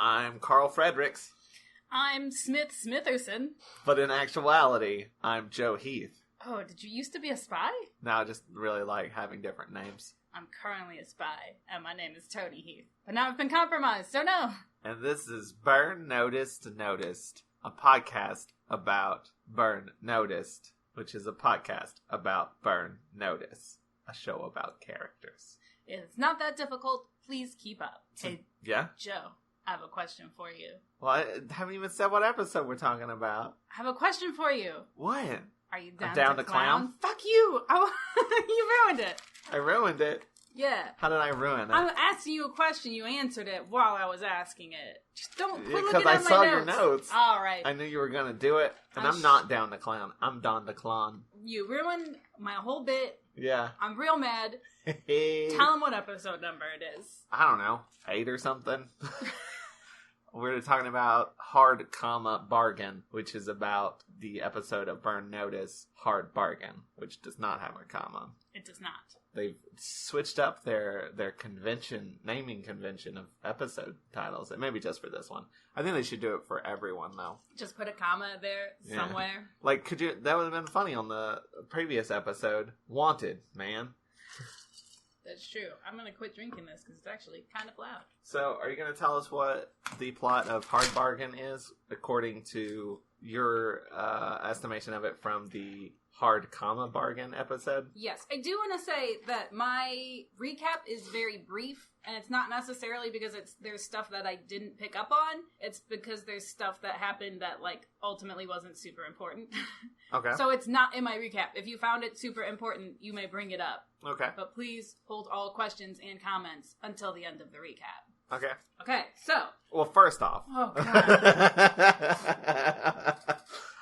I'm Carl Fredericks. I'm Smith Smitherson. But in actuality, I'm Joe Heath. Oh, did you used to be a spy? No, I just really like having different names. I'm currently a spy, and my name is Toni Heath. But now I've been compromised, so no. And this is Burn Notice Noticed, a podcast about Burn Noticed, which is a podcast about Burn Notice, a show about characters. It's not that difficult. Please keep up. Hey, yeah? Joe, I have a question for you. Well, I haven't even said what episode we're talking about. I have a question for you. What? Are you down, to clown? Fuck you! You ruined it. I ruined it? Yeah. How did I ruin it? I'm asking you a question. You answered it while I was asking it. Just don't quit looking at because I my saw notes. your notes. All right. I knew you were going to do it, and I'm not down to clown. I'm down to clown. You ruined my whole bit. Yeah. I'm real mad. Tell them what episode number it is. I don't know. 8 or something. We're talking about Hard, Bargain, which is about the episode of Burn Notice, Hard Bargain, which does not have a comma. It does not. They've switched up their naming convention of episode titles. It may be just for this one. I think they should do it for everyone, though. Just put a comma there somewhere. Like, that would have been funny on the previous episode. Wanted, man. That's true. I'm going to quit drinking this because it's actually kind of loud. So, are you going to tell us what the plot of Hard Bargain is, according to your estimation of it from the Hard, Bargain episode? Yes. I do want to say that my recap is very brief, and it's not necessarily because there's stuff that I didn't pick up on. It's because there's stuff that happened that, ultimately wasn't super important. Okay. So it's not in my recap. If you found it super important, you may bring it up. Okay. But please hold all questions and comments until the end of the recap. Okay. Okay, so. Well, first off. Oh, God.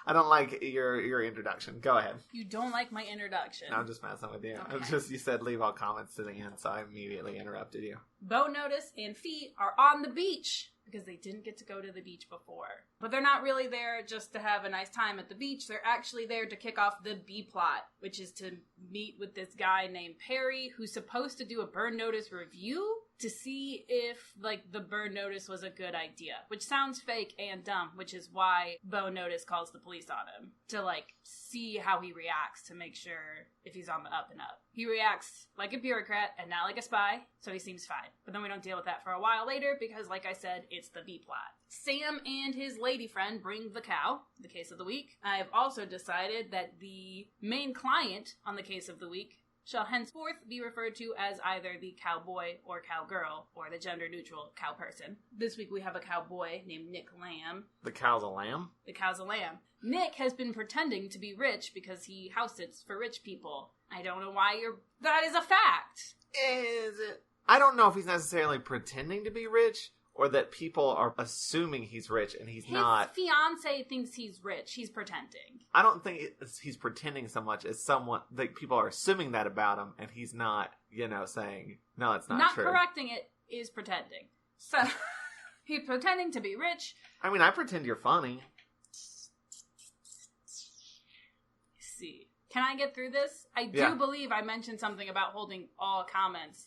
I don't like your introduction. Go ahead. You don't like my introduction. No, I'm just messing with you. Okay. It's just, you said leave all comments to the end, so I immediately interrupted you. Burn Notice and Fee are on the beach because they didn't get to go to the beach before. But they're not really there just to have a nice time at the beach. They're actually there to kick off the B-plot, which is to meet with this guy named Perry, who's supposed to do a Burn Notice review to see if, the Burn Notice was a good idea. Which sounds fake and dumb, which is why Burn Notice calls the police on him. To, see how he reacts to make sure if he's on the up and up. He reacts like a bureaucrat and not like a spy, so he seems fine. But then we don't deal with that for a while later because, like I said, it's the B-plot. Sam and his lady friend bring the cow, the case of the week. I have also decided that the main client on the case of the week shall henceforth be referred to as either the cowboy or cowgirl, or the gender-neutral cow person. This week we have a cowboy named Nick Lamb. The cow's a lamb? The cow's a lamb. Nick has been pretending to be rich because he house sits for rich people. I don't know why that is a fact. Is it? I don't know if he's necessarily pretending to be rich, or that people are assuming he's rich and he's not. His fiance thinks he's rich. He's pretending. I don't think he's pretending so much as someone, people are assuming that about him, and he's not, saying, no, it's not true. Not correcting it is pretending. So, he's pretending to be rich. I mean, I pretend you're funny. See. Can I get through this? I do believe I mentioned something about holding all comments.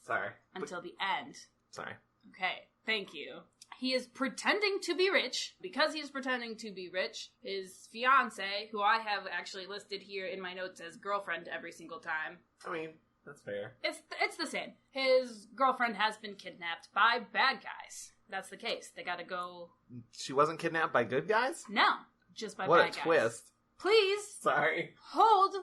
Until the end. Sorry. Okay. Thank you. He is pretending to be rich. Because he's pretending to be rich, his fiance, who I have actually listed here in my notes as girlfriend every single time. I mean, that's fair. It's the same. His girlfriend has been kidnapped by bad guys. That's the case. They gotta go... She wasn't kidnapped by good guys? No. Just by bad guys. What a twist. Please. Sorry. Hold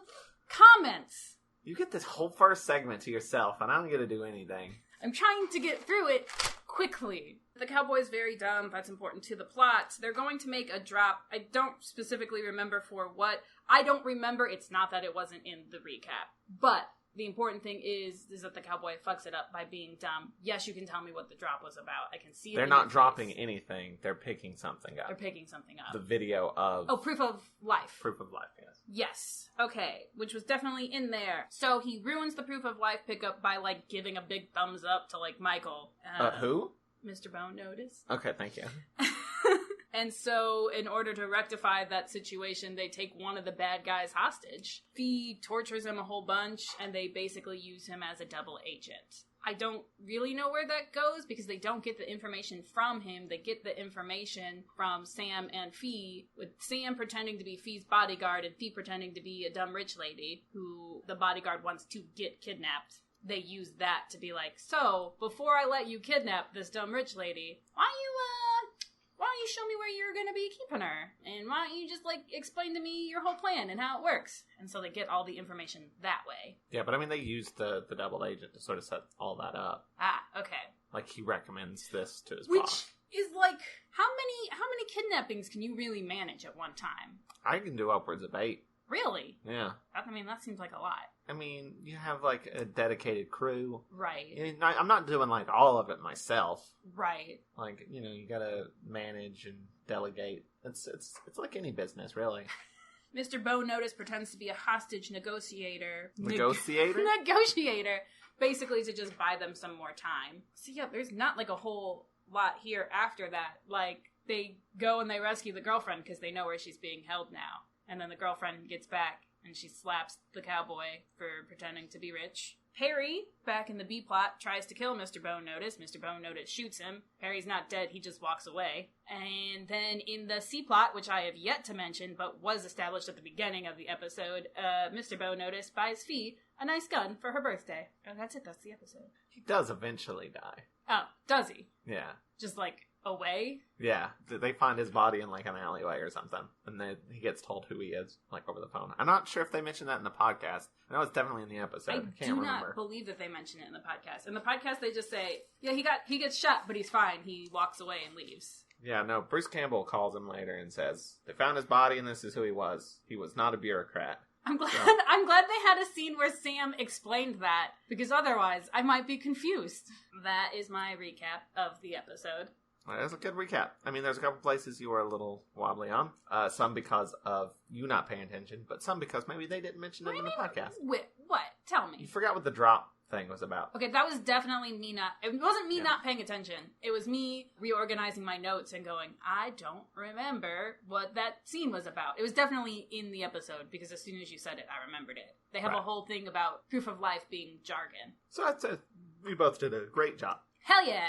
comments. You get this whole first segment to yourself, and I don't get to do anything. I'm trying to get through it quickly. The cowboy's very dumb. That's important to the plot. They're going to make a drop. I don't specifically remember for what. I don't remember. It's not that it wasn't in the recap. But the important thing is that the cowboy fucks it up by being dumb. Yes, you can tell me what the drop was about. I can see it. They're not dropping anything. They're picking something up. They're picking something up. The video of... Oh, proof of life. Proof of life, yes. Yes. Okay. Which was definitely in there. So he ruins the proof of life pickup by, giving a big thumbs up to, Michael. Who? Mr. Burn Notice. Okay, thank you. And so, in order to rectify that situation, they take one of the bad guys hostage. Fee tortures him a whole bunch, and they basically use him as a double agent. I don't really know where that goes, because they don't get the information from him. They get the information from Sam and Fee, with Sam pretending to be Fee's bodyguard, and Fee pretending to be a dumb rich lady who the bodyguard wants to get kidnapped. They use that to be like, so, before I let you kidnap this dumb rich lady, why don't you show me where you're gonna be keeping her? And why don't you just, explain to me your whole plan and how it works? And so they get all the information that way. Yeah, but I mean, they used the double agent to sort of set all that up. Ah, okay. Like, he recommends this to his Which boss. is how many kidnappings can you really manage at one time? I can do upwards of 8. Really? Yeah. I mean, that seems like a lot. I mean, you have, a dedicated crew. Right. I'm not doing, all of it myself. Right. You gotta manage and delegate. It's like any business, really. Mr. Burn Notice pretends to be a hostage negotiator. Negotiator? Negotiator. Basically to just buy them some more time. So yeah, there's not, a whole lot here after that. They go and they rescue the girlfriend because they know where she's being held now. And then the girlfriend gets back, and she slaps the cowboy for pretending to be rich. Perry, back in the B-plot, tries to kill Mr. Burn Notice. Mr. Burn Notice shoots him. Perry's not dead, he just walks away. And then in the C-plot, which I have yet to mention, but was established at the beginning of the episode, Mr. Burn Notice buys Fee a nice gun for her birthday. And that's it, that's the episode. He does eventually die. Oh, does he? Yeah. Just, away? Yeah, they find his body in an alleyway or something, and he gets told who he is, over the phone. I'm not sure if they mentioned that in the podcast. I know it's definitely in the episode. I can't remember. Not believe that they mention it in the podcast. In the podcast, they just say, yeah, he gets shot, but he's fine. He walks away and leaves. Yeah, no, Bruce Campbell calls him later and says, they found his body and this is who he was. He was not a bureaucrat. I'm glad they had a scene where Sam explained that, because otherwise I might be confused. That is my recap of the episode. That's a good recap. I mean, there's a couple places you were a little wobbly on. Some because of you not paying attention, but some because maybe they didn't mention it in the podcast. What? Tell me. You forgot what the drop thing was about. Okay, that was definitely me not... It wasn't me not paying attention. It was me reorganizing my notes and going, I don't remember what that scene was about. It was definitely in the episode, because as soon as you said it, I remembered it. They have a whole thing about proof of life being jargon. So I'd say we both did a great job. Hell yeah!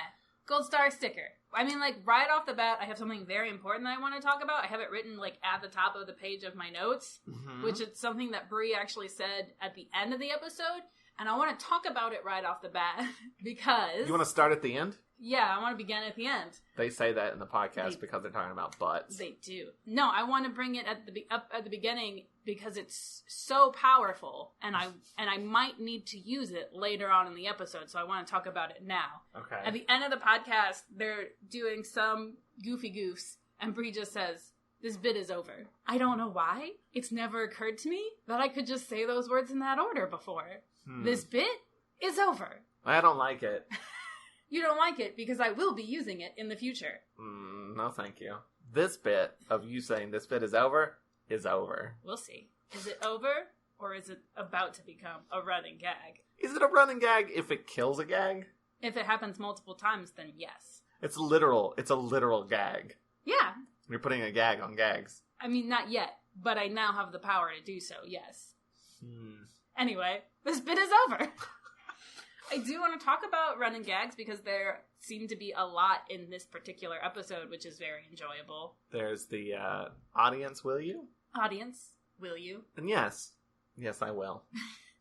Gold star sticker. I mean, right off the bat, I have something very important that I want to talk about. I have it written, at the top of the page of my notes, which is something that Bri actually said at the end of the episode, and I want to talk about it right off the bat, because... You want to start at the end? Yeah, I want to begin at the end. They say that in the podcast because they're talking about butts. They do. No, I want to bring it up at the beginning because it's so powerful, and I might need to use it later on in the episode, so I want to talk about it now. Okay. At the end of the podcast, they're doing some goofy goofs, and Bri just says, this bit is over. I don't know why. It's never occurred to me that I could just say those words in that order before. This bit is over. I don't like it. You don't like it because I will be using it in the future. No, thank you. This bit of you saying this bit is over is over. We'll see. Is it over, or is it about to become a running gag? Is it a running gag if it kills a gag? If it happens multiple times, then yes. It's literal. It's a literal gag. Yeah. You're putting a gag on gags. I mean, not yet, but I now have the power to do so, yes. Anyway, this bit is over. I do want to talk about running gags because there seem to be a lot in this particular episode, which is very enjoyable. There's the audience, will you? Audience, will you? And yes, I will.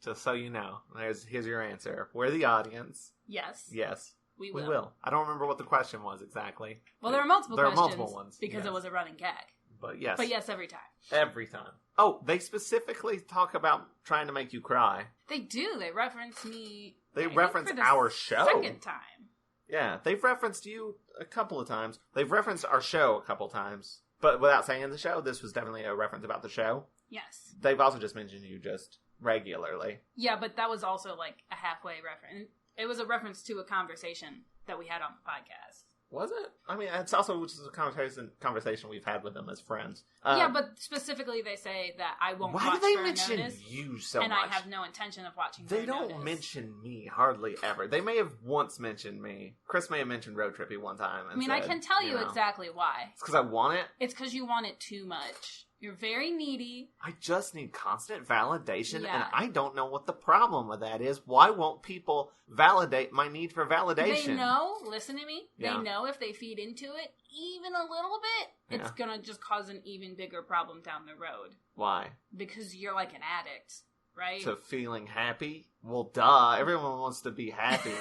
Just so you know, here's your answer. We're the audience. Yes. Yes. We will. I don't remember what the question was exactly. Well, there are multiple questions. There are multiple ones. Because it was a running gag. But yes. But yes, every time. Every time. Oh, they specifically talk about trying to make you cry. They do. They reference me. They reference our show. Second time. Yeah, they've referenced you a couple of times. They've referenced our show a couple of times. But without saying the show, this was definitely a reference about the show. Yes. They've also just mentioned you just regularly. Yeah, but that was also a halfway reference. It was a reference to a conversation that we had on the podcast. Was it? I mean, it's also just a conversation we've had with them as friends. Yeah, but specifically they say that I won't watch Why do they Burn mention Notice, you so and much? I have no intention of watching They Burn don't Notice. mention me hardly ever. They may have once mentioned me. Chris may have mentioned Road Trippy one time. And I can tell you exactly why. It's because I want it. It's because you want it too much. You're very needy. I just need constant validation, Yeah. and I don't know what the problem with that is. Why won't people validate my need for validation? They know, listen to me, Yeah. they know if they feed into it even a little bit, it's going to just cause an even bigger problem down the road. Why? Because you're like an addict, right? To feeling happy? Well, duh. Everyone wants to be happy.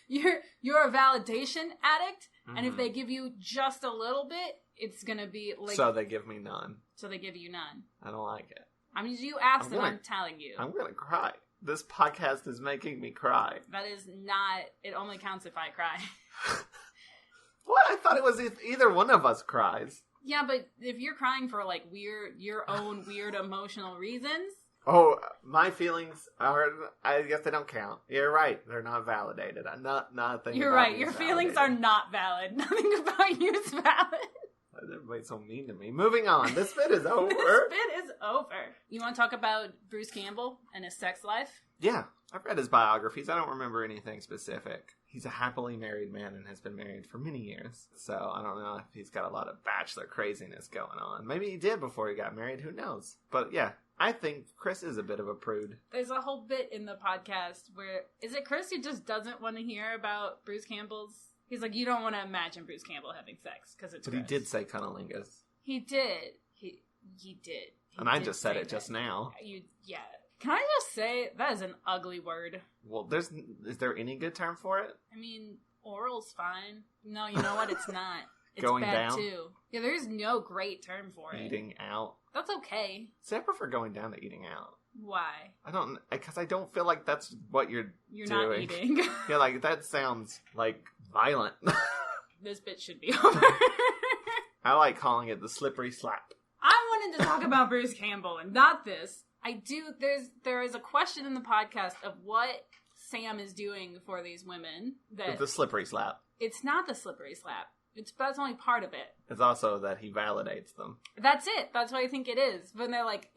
You're a validation addict, and if they give you just a little bit, it's going to be like... So they give me none. So they give you none. I don't like it. I mean, you asked and I'm telling you. I'm going to cry. This podcast is making me cry. That is not... It only counts if I cry. What? I thought it was if either one of us cries. Yeah, but if you're crying for, like, your own weird emotional reasons... Oh, my feelings are... I guess they don't count. You're right. They're not validated. I'm nothing. You're right. Your feelings are not valid. Nothing about you is valid. Everybody's so mean to me. Moving on. This bit is over. This bit is over. You want to talk about Bruce Campbell and his sex life? Yeah. I've read his biographies. I don't remember anything specific. He's a happily married man and has been married for many years. So I don't know if he's got a lot of bachelor craziness going on. Maybe he did before he got married. Who knows? But yeah, I think Chris is a bit of a prude. There's a whole bit in the podcast where... Is it Chris who just doesn't want to hear about Bruce Campbell's... He's like, you don't want to imagine Bruce Campbell having sex because it's. But gross. He did say cunnilingus. He did. He did. And I just said it just now. Yeah. Can I just say that is an ugly word? Well, is there any good term for it? I mean, oral's fine. No, you know what? It's not. It's going bad down? too. Yeah, there's no great term for it. Eating out. That's okay. See, I prefer going down to eating out. Why? Because I don't feel like that's what you're doing. Not eating. Yeah, like, that sounds, like, violent. This bit should be over. I like calling it the slippery slap. I wanted to talk about Bruce Campbell and not this. There is a question in the podcast of what Sam is doing for these women. That the slippery slap. It's not the slippery slap. That's only part of it. It's also that he validates them. That's it. That's what I think it is. But they're like,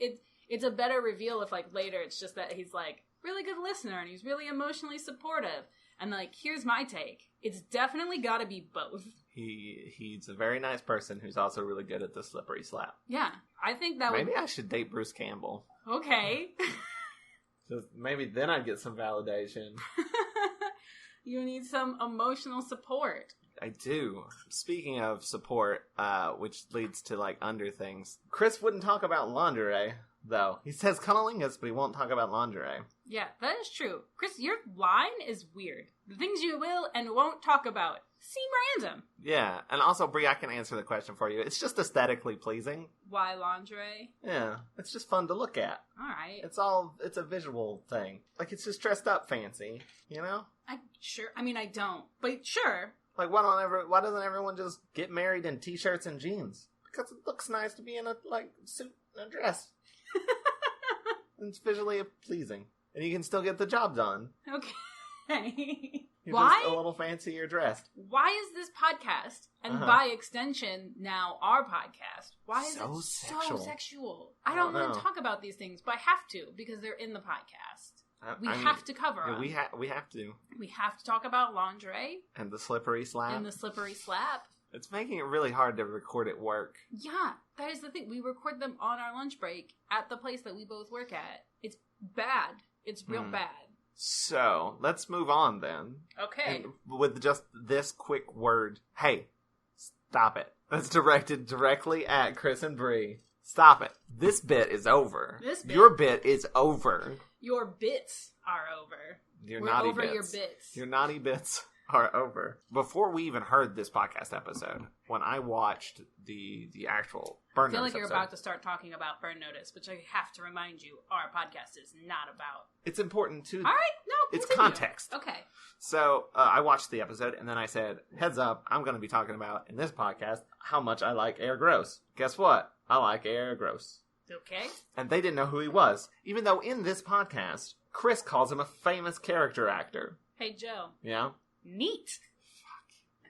it's a better reveal if, like, later it's just that he's, like, really good listener and he's really emotionally supportive. And, like, here's my take. It's definitely got to be both. He's a very nice person who's also really good at the slippery slap. Yeah. I think that Maybe I should date Bruce Campbell. Okay. Just maybe then I'd get some validation. You need some emotional support. I do. Speaking of support, which leads to, like, under things, Chris wouldn't talk about lingerie, though. He says cunnilingus, but he won't talk about lingerie. Yeah, that is true. Chris, your line is weird. The things you will and won't talk about seem random. Yeah, and also, Bri, I can answer the question for you. It's just aesthetically pleasing. Why lingerie? Yeah, it's just fun to look at. Alright. It's a visual thing. Like, it's just dressed up fancy, you know? I don't, but sure. Like, why doesn't everyone just get married in t-shirts and jeans? Because it looks nice to be in a, like, suit and a dress. It's visually pleasing. And you can still get the job done. Okay. You're Why? just a little fancier dressed. Why is this podcast, and by extension, now our podcast, why is so it sexual. so sexual? I don't want to talk about these things, but I have to, because they're in the podcast. We have to cover them. We have to. We have to talk about lingerie. And the slippery slap. It's making it really hard to record at work. Yeah, that is the thing. We record them on our lunch break at the place that we both work at. It's bad. It's real bad. So, let's move on then. Okay. And with just this quick word. Hey, stop it. That's directed directly at Chris and Bri. Stop it. This bit is over. Your bit is over. Your bits are over. Your naughty over bits. Your bits. Your naughty bits are over. Before we even heard this podcast episode, when I watched the actual Burn Notice I feel like you're episode, about to start talking about Burn Notice, which I have to remind you, our podcast is not about. It's important too. All right, no, it's continue. context. Okay. So I watched the episode, and then I said, heads up, I'm going to be talking about, in this podcast, how much I like Arye Gross. Guess what? I like Arye Gross. Okay. And they didn't know who he was, even though in this podcast, Chris calls him a famous character actor. Hey, Joe. Yeah? Neat.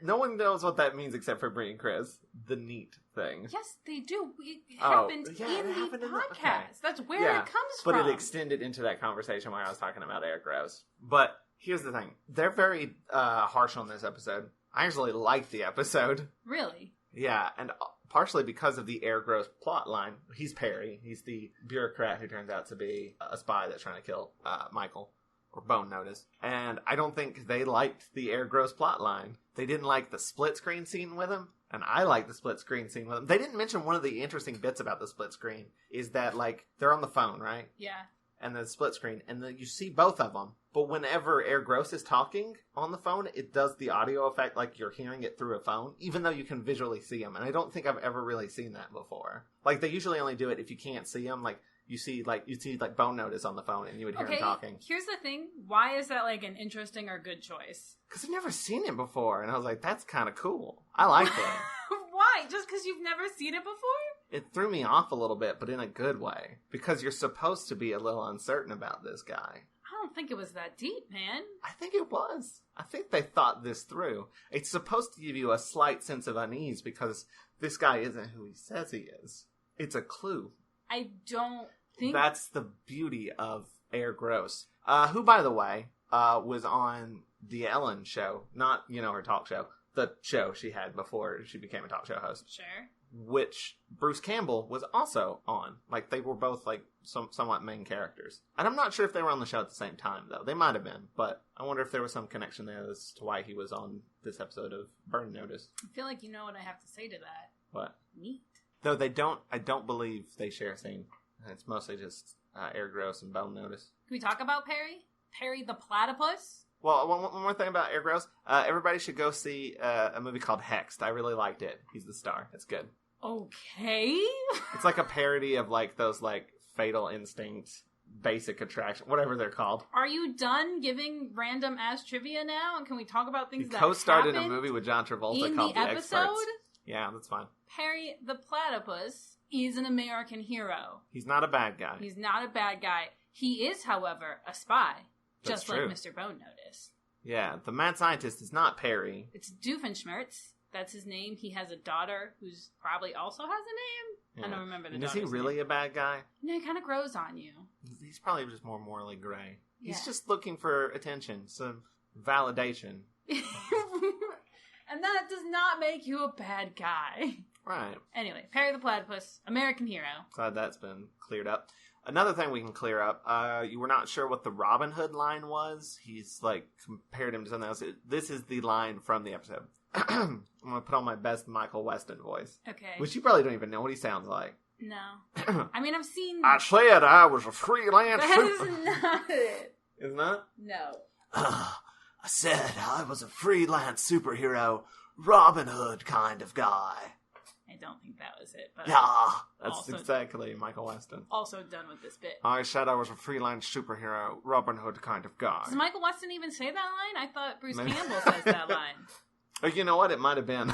No one knows what that means except for Bri and Chris. The neat thing. Yes, they do. It happened in the podcast. Okay. That's where it comes from. But it extended into that conversation where I was talking about Arye Gross. But here's the thing. They're very harsh on this episode. I actually liked the episode. Really? Yeah, and partially because of the Arye Gross plot line. He's Perry. He's the bureaucrat who turns out to be a spy that's trying to kill Michael. Or Burn Notice. And I don't think they liked the Arye Gross plot line. They didn't like the split screen scene with him. And I like the split screen scene with him. They didn't mention one of the interesting bits about the split screen is that, like, they're on the phone, right? Yeah. And the split screen. And then you see both of them. But whenever Arye Gross is talking on the phone, it does the audio effect like you're hearing it through a phone, even though you can visually see him. And I don't think I've ever really seen that before. Like, they usually only do it if you can't see him. Like, you'd see Bone Notice on the phone and you would hear him talking. Here's the thing. Why is that like an interesting or good choice? Because I've never seen it before. And I was like, that's kind of cool. I like it. Why? Just because you've never seen it before? It threw me off a little bit, but in a good way. Because you're supposed to be a little uncertain about this guy. I don't think it was that deep, man. I think it was. I think they thought this through. It's supposed to give you a slight sense of unease because this guy isn't who he says he is. It's a clue. I don't think... That's the beauty of Arye Gross. Who, by the way, was on the Ellen show. Not, her talk show. The show she had before she became a talk show host. Sure. Which Bruce Campbell was also on. Like, they were both, like, somewhat main characters. And I'm not sure if they were on the show at the same time, though. They might have been. But I wonder if there was some connection there as to why he was on this episode of Burn Notice. I feel like you know what I have to say to that. What? Neat. Though I don't believe they share a scene. It's mostly just Arye Gross and Bone Notice. Can we talk about Perry? Perry the platypus? Well, one more thing about Arye Gross. Everybody should go see a movie called Hexed. I really liked it. He's the star. It's good. Okay. It's like a parody of like those like Fatal Instinct, Basic Attraction, whatever they're called. Are you done giving random ass trivia now? And can we talk about things that co-starred in a movie with John Travolta called The episode? Experts. Yeah, that's fine. Perry the platypus is an American hero. He's not a bad guy. He's not a bad guy. He is, however, a spy. That's just true. like Mr. Bone Notice. Yeah, the mad scientist is not Perry. It's Doofenshmirtz. That's his name. He has a daughter who's probably also has a name. Yeah. I don't remember the daughter's name. Is he really a bad guy? No, he kind of grows on you. He's probably just more morally gray. Yeah. He's just looking for attention, some validation. And that does not make you a bad guy. Right. Anyway, Perry the Platypus, American hero. Glad that's been cleared up. Another thing we can clear up, you were not sure what the Robin Hood line was. He's, like, compared him to something else. This is the line from the episode. I'm going to put on my best Michael Weston voice. Okay. Which you probably don't even know what he sounds like. No. I mean, I've seen... I said I was a freelance... That is not it. Isn't that? No. I said I was a freelance superhero, Robin Hood kind of guy. I don't think that was it. But yeah, that's exactly Michael Weston. Also done with this bit. I said I was a freelance superhero, Robin Hood kind of guy. Does Michael Weston even say that line? I thought Bruce Campbell says that line. Oh, you know what? It might have been.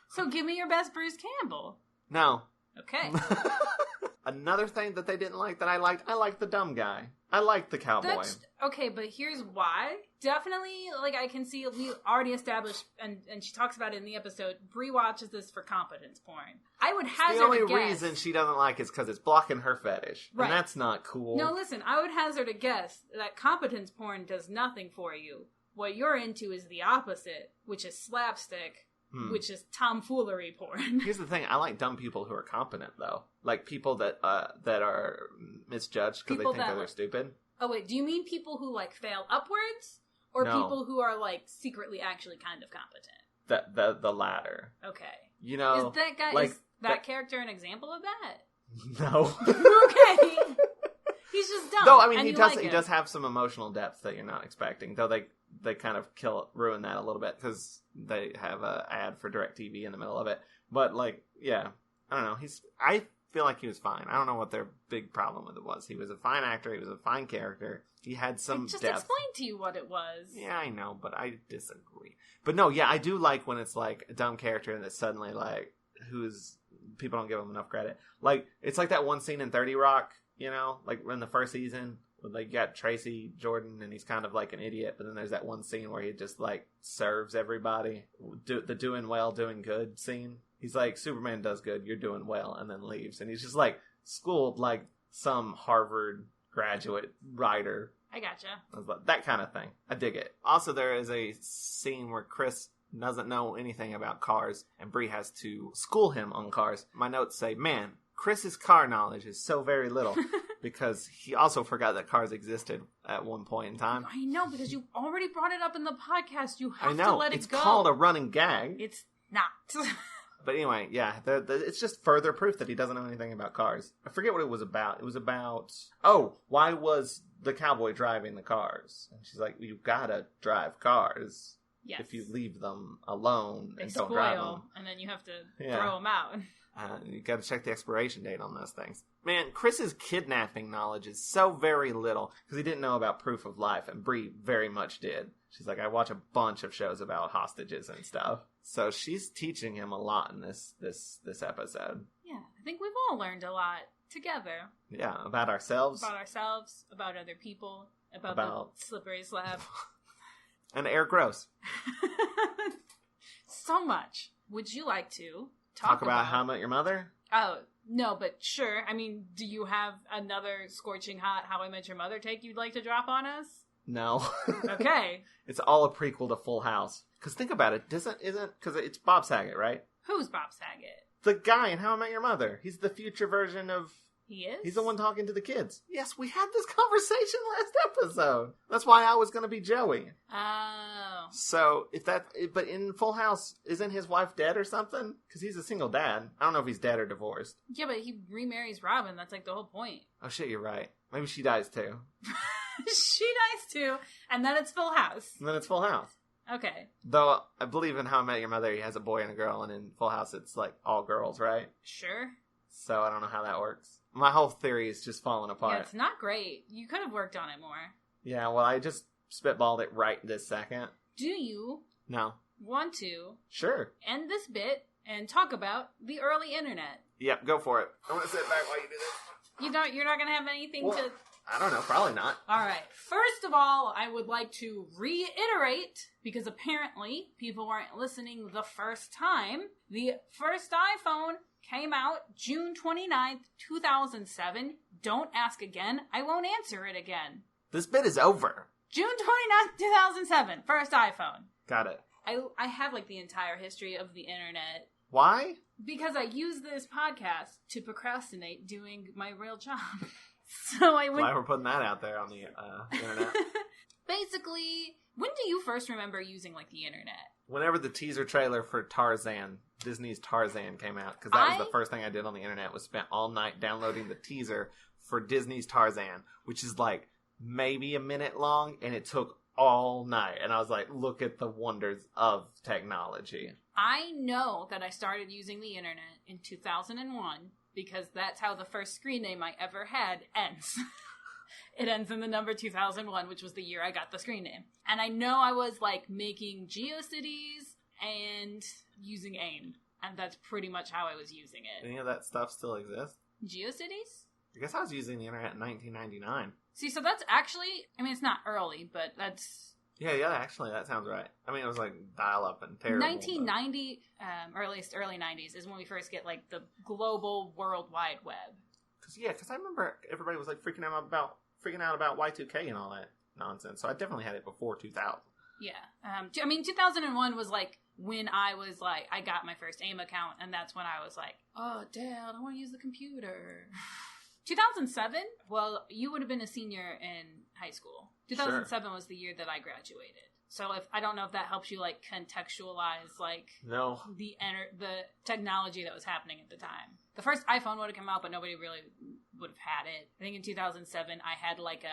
So give me your best Bruce Campbell. No. Okay. Another thing that they didn't like that I liked the dumb guy. I liked the cowboy. Okay, but here's why. Definitely, like, I can see, we already established, and she talks about it in the episode, Bri watches this for competence porn. I would hazard a guess. The only reason she doesn't like it is because it's blocking her fetish. Right. And that's not cool. No, listen, I would hazard a guess that competence porn does nothing for you. What you're into is the opposite, which is slapstick, which is tomfoolery porn. Here's the thing, I like dumb people who are competent, though. Like people that are misjudged because they think they're stupid. Oh, wait, do you mean people who, like, fail upwards? Or people who are, like, secretly actually kind of competent? The latter. Okay. You know, is that guy, like, is that character an example of that? No. Okay. He's just dumb. Though, I mean, he does have some emotional depth that you're not expecting. Though they kind of ruin that a little bit because they have an ad for DirecTV in the middle of it. But, like, yeah, I don't know. I feel like he was fine. I don't know what their big problem with it was. He was a fine actor. He was a fine character. He had some depth. I just explained to you what it was. Yeah, I know, but I disagree. But no, yeah, I do like when it's like a dumb character and it's suddenly like people don't give him enough credit. Like, it's like that one scene in 30 Rock, you know, like in the first season Like, you got Tracy Jordan, and he's kind of like an idiot, but then there's that one scene where he just, like, serves everybody. The doing well, doing good scene. He's like, Superman does good, you're doing well, and then leaves. And he's just, like, schooled like some Harvard graduate writer. I gotcha. I was like, that kind of thing. I dig it. Also, there is a scene where Chris doesn't know anything about cars, and Bri has to school him on cars. My notes say, man, Chris's car knowledge is so very little. Because he also forgot that cars existed at one point in time. I know, because you already brought it up in the podcast. You have to let it go. It's called a running gag. It's not. But anyway, yeah, it's just further proof that he doesn't know anything about cars. I forget what it was about. It was about, why was the cowboy driving the cars? And she's like, you gotta drive cars. Yes. If you leave them alone they and don't drive them. spoil, and then you have to throw them out. You gotta check the expiration date on those things. Man, Chris's kidnapping knowledge is so very little, because he didn't know about proof of life, and Bri very much did. She's like, I watch a bunch of shows about hostages and stuff. So she's teaching him a lot in this episode. Yeah, I think we've all learned a lot together. Yeah, about ourselves. About other people, about the slippery slab. And Arye Gross. So much. Would you like to talk about How I Met Your Mother? Oh, no, but sure. I mean, do you have another scorching hot How I Met Your Mother take you'd like to drop on us? No. Okay. It's all a prequel to Full House. Because think about it, because it's Bob Saget, right? Who's Bob Saget? The guy in How I Met Your Mother. He's the future version of... He is? He's the one talking to the kids. Yes, we had this conversation last episode. That's why I was going to be Joey. Oh. So, but in Full House, isn't his wife dead or something? Because he's a single dad. I don't know if he's dead or divorced. Yeah, but he remarries Robin. That's like the whole point. Oh shit, you're right. Maybe she dies too. She dies too, and then it's Full House. And then it's Full House. Okay. Though, I believe in How I Met Your Mother, he has a boy and a girl, and in Full House, it's like all girls, right? Sure. So, I don't know how that works. My whole theory is just falling apart. Yeah, it's not great. You could have worked on it more. Yeah, well, I just spitballed it right this second. Do you No. want to Sure. end this bit and talk about the early internet? Yep, go for it. I want to sit back while you do this. You're not going to have anything to... I don't know, probably not. All right. First of all, I would like to reiterate, because apparently people weren't listening the first time, the first iPhone came out June 29th, 2007. Don't ask again. I won't answer it again. This bit is over. June 29th, 2007. First iPhone. Got it. I have like the entire history of the internet. Why? Because I use this podcast to procrastinate doing my real job. So I went... Why we're putting that out there on the internet. Basically, when do you first remember using like the internet? Whenever the teaser trailer for Tarzan, Disney's Tarzan, came out, because that was the first thing I did on the internet, was spent all night downloading the teaser for Disney's Tarzan, which is like maybe a minute long, and it took all night. And I was like, look at the wonders of technology. I know that I started using the internet in 2001 because that's how the first screen name I ever had ends. It ends in the number 2001, which was the year I got the screen name. And I know I was like making GeoCities and using AIM. And that's pretty much how I was using it. Any of that stuff still exists? GeoCities? I guess I was using the internet in 1999. See, so that's actually, I mean, it's not early, but that's... Yeah, actually, that sounds right. I mean, it was like dial-up and terrible. 1990, or at least early 90s, is when we first get like the global World Wide Web. Because I remember everybody was like freaking out about Y2K and all that nonsense. So I definitely had it before 2000. Yeah. I mean, 2001 was like when I was like, I got my first AIM account, and that's when I was like, oh, Dad, I want to use the computer. 2007? Well, you would have been a senior in high school. 2007 was the year that I graduated. So I don't know if that helps you like contextualize like no the technology that was happening at the time. The first iPhone would have come out, but nobody really would have had it. I think in 2007 I had like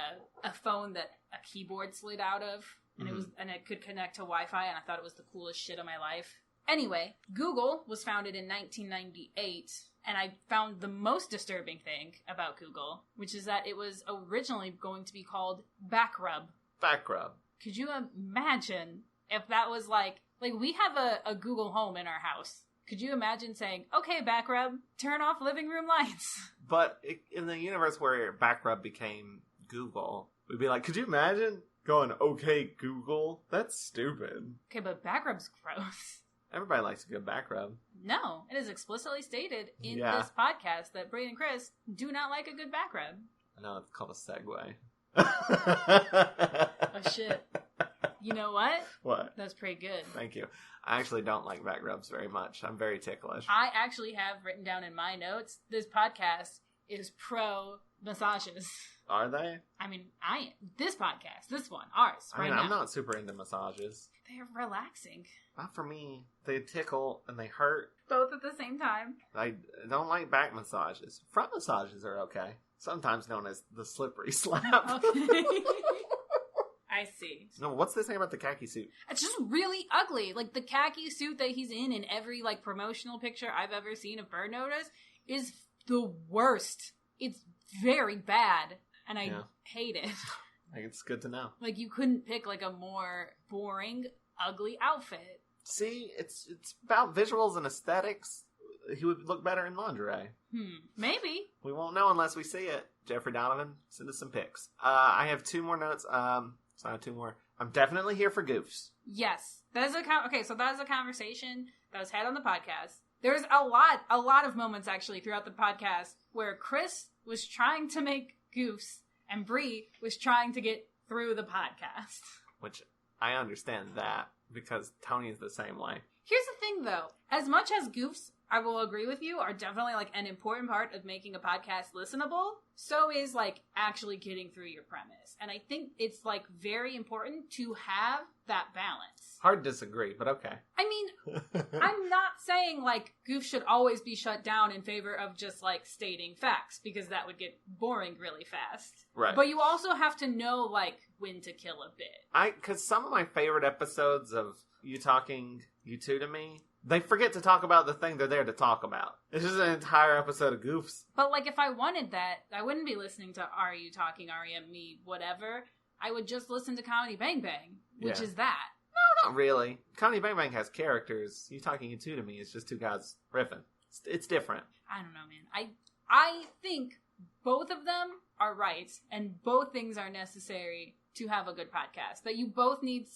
a phone that a keyboard slid out of, and it could connect to Wi-Fi, and I thought it was the coolest shit of my life. Anyway, Google was founded in 1998, and I found the most disturbing thing about Google, which is that it was originally going to be called Backrub. Backrub. Could you imagine if that was like we have a Google Home in our house. Could you imagine saying, okay, Backrub, turn off living room lights? But in the universe where Backrub became Google. We'd be like, could you imagine going, okay, Google? That's stupid. Okay, but back rub's gross. Everybody likes a good back rub. No, it is explicitly stated in this podcast that Bri and Chris do not like a good back rub. I know, it's called a segue. Oh, shit. You know what? What? That's pretty good. Thank you. I actually don't like back rubs very much. I'm very ticklish. I actually have written down in my notes, this podcast is pro massages. Are they? I mean, I am. This podcast, this one, ours, right now. I'm not super into massages. They're relaxing. Not for me. They tickle and they hurt. Both at the same time. I don't like back massages. Front massages are okay. Sometimes known as the slippery slap. Okay. I see. No, what's this thing about the khaki suit? It's just really ugly. Like, the khaki suit that he's in every, like, promotional picture I've ever seen of Burn Notice is the worst. It's very bad, and I hate it. Like, it's good to know. Like, you couldn't pick, like, a more boring, ugly outfit. See, it's about visuals and aesthetics. He would look better in lingerie. Maybe. We won't know unless we see it. Jeffrey Donovan, send us some pics. I have 2 more notes. Sorry, 2 more. I'm definitely here for goofs. Yes. That is so that is a conversation that was had on the podcast. There's a lot of moments, actually, throughout the podcast where Chris was trying to make goofs and Bri was trying to get through the podcast. Which, I understand that, because Toni is the same way. Here's the thing, though. As much as goofs, I will agree with you, are definitely, like, an important part of making a podcast listenable, so is, like, actually getting through your premise. And I think it's, like, very important to have that balance. Hard to disagree, but okay. I mean, I'm not saying, like, goofs should always be shut down in favor of just, like, stating facts, because that would get boring really fast. Right. But you also have to know, like, when to kill a bit. Because some of my favorite episodes of you talking you two to me, they forget to talk about the thing they're there to talk about. It's just an entire episode of goofs. But, like, if I wanted that, I wouldn't be listening to Are You Talking, Arye, Me, whatever. I would just listen to Comedy Bang Bang, which is that. No, not really. Comedy Bang Bang has characters. You talking you two to me is just 2 guys riffing. It's different. I don't know, man. I think both of them are right, and both things are necessary to have a good podcast. That you both need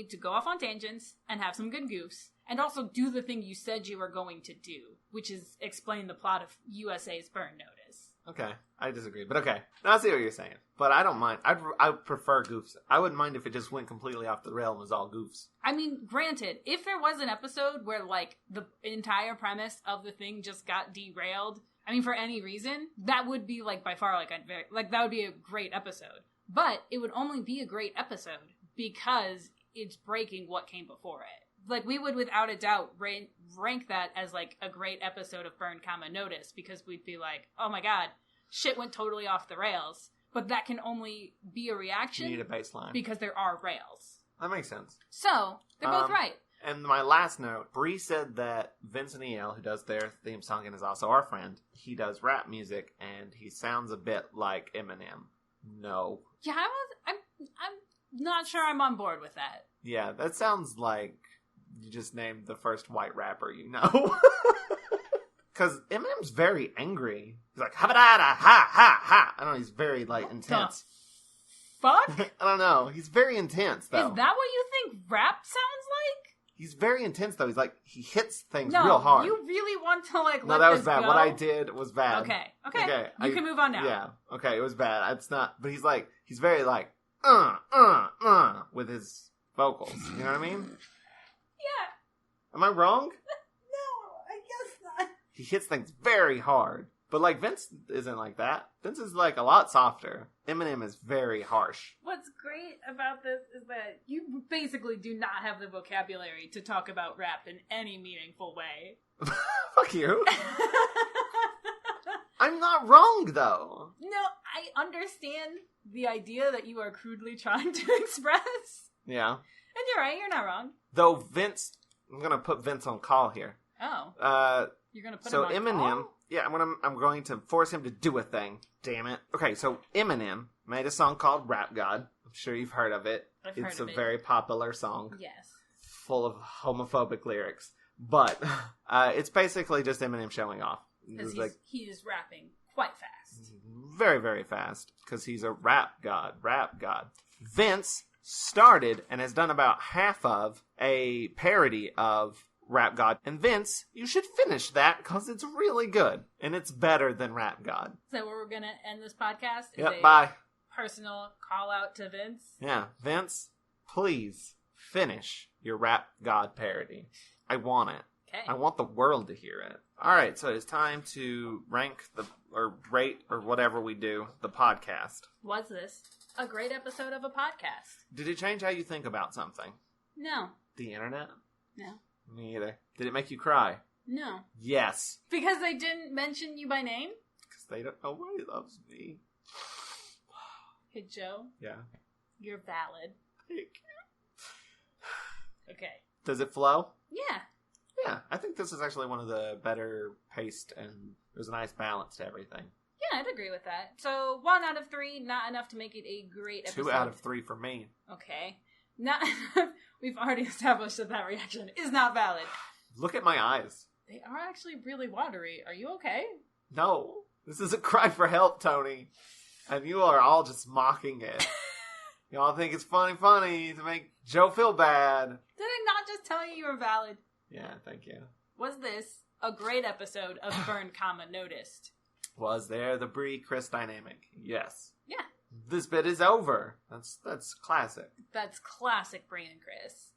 to go off on tangents and have some good goofs, and also do the thing you said you were going to do, which is explain the plot of USA's Burn Notice. Okay, I disagree, but okay. Now I see what you're saying, but I don't mind. I prefer goofs. I wouldn't mind if it just went completely off the rail and was all goofs. I mean, granted, if there was an episode where, like, the entire premise of the thing just got derailed, I mean, for any reason, that would be, like, by far, like, that would be a great episode. But it would only be a great episode because it's breaking what came before it. Like, we would, without a doubt, rank that as, like, a great episode of Burn, Notice, because we'd be like, oh my god, shit went totally off the rails. But that can only be a reaction. You need a baseline. Because there are rails. That makes sense. So, they're both right. And my last note, Bri said that Vince and EL, who does their theme song and is also our friend, he does rap music, and he sounds a bit like Eminem. No. Yeah, I'm not sure I'm on board with that. Yeah, that sounds like you just named the first white rapper you know. Because Eminem's very angry. He's like, ha ha ha. I don't know, he's very, like, intense. Fuck? I don't know. He's very intense, though. Is that what you think rap sounds like? He's very intense, though. He's like, he hits things real hard. You really want to, like, No, that was bad. Go? What I did was bad. Okay. You can move on now. Yeah. Okay, it was bad. It's not, but he's like, he's very like, with his vocals. You know what I mean? Yeah. Am I wrong? No, I guess not. He hits things very hard. But, like, Vince isn't like that. Vince is, like, a lot softer. Eminem is very harsh. What's great about this is that you basically do not have the vocabulary to talk about rap in any meaningful way. Fuck you. I'm not wrong, though. No, I understand the idea that you are crudely trying to express. Yeah. And you're right, you're not wrong. Though Vince, I'm going to put Vince on call here. Oh. You're going to put him on Eminem, call? Yeah, I'm going to force him to do a thing. Damn it. Okay, so Eminem made a song called Rap God. I'm sure you've heard of it. It's a very popular song. Yes. Full of homophobic lyrics. But it's basically just Eminem showing off. Because he is rapping quite fast. very, very fast because he's a rap god. Vince started and has done about half of a parody of Rap God. And Vince, you should finish that because it's really good. And it's better than Rap God. Is that where we're going to end this podcast? Yep, bye. Personal call out to Vince? Yeah, Vince, please finish your Rap God parody. I want it. Okay. I want the world to hear it. All right, so it's time to rank or rate or whatever we do the podcast. Was this a great episode of a podcast? Did it change how you think about something? No. The internet? No. Me either. Did it make you cry? No. Yes. Because they didn't mention you by name? Because they don't know why he loves me. Hey, Joe. Yeah. You're valid. Thank you. Okay. Does it flow? Yeah. Yeah, I think this is actually one of the better paced, and there's a nice balance to everything. Yeah, I'd agree with that. So 1 out of 3, not enough to make it a great episode. 2 out of 3 for me. Okay. Not we've already established that reaction is not valid. Look at my eyes. They are actually really watery. Are you okay? No. This is a cry for help, Toni. And you are all just mocking it. Y'all think it's funny to make Joe feel bad. Did I not just tell you were valid? Yeah, thank you. Was this a great episode of Burn, Noticed? Was there the Bri Chris dynamic? Yes. Yeah. This bit is over. That's classic. That's classic Bri and Chris.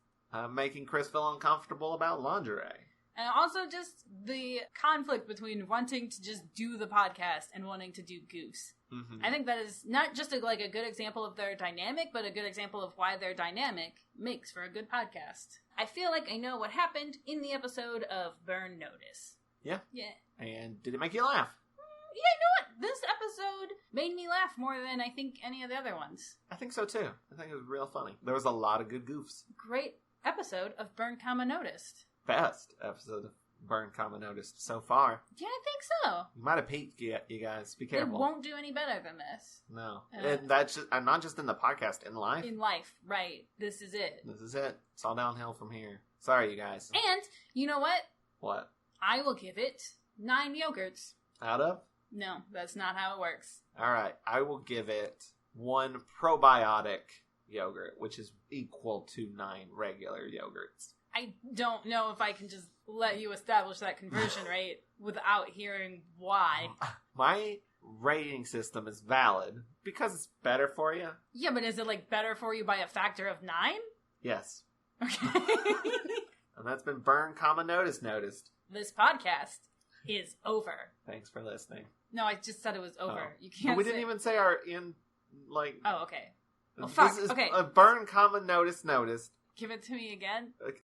Making Chris feel uncomfortable about lingerie. And also just the conflict between wanting to just do the podcast and wanting to do Goose. Mm-hmm. I think that is not just a good example of their dynamic, but a good example of why their dynamic makes for a good podcast. I feel like I know what happened in the episode of Burn Notice. Yeah. Yeah. And did it make you laugh? Yeah, you know what? This episode made me laugh more than I think any of the other ones. I think so too. I think it was real funny. There was a lot of good goofs. Great episode of Burn, Noticed. Best episode of Burn, Noticed so far. Yeah, I think so. You might have peaked, you guys. Be careful. It won't do any better than this. No. And that's just, and not just in the podcast, in life. In life, right. This is it. This is it. It's all downhill from here. Sorry, you guys. And, you know what? What? I will give it 9 yogurts. Out of? No, that's not how it works. All right. I will give it 1 probiotic yogurt, which is equal to 9 regular yogurts. I don't know if I can just let you establish that conversion rate without hearing why. My rating system is valid because it's better for you. Yeah, but is it better for you by a factor of 9? Yes. Okay. And that's been Burn, Noticed. This podcast is over. Thanks for listening. No, I just said it was over. Oh. You can't. But we didn't even say our Oh, okay. Well, fuck. This is okay. a Burn, Noticed. Give it to me again. Okay.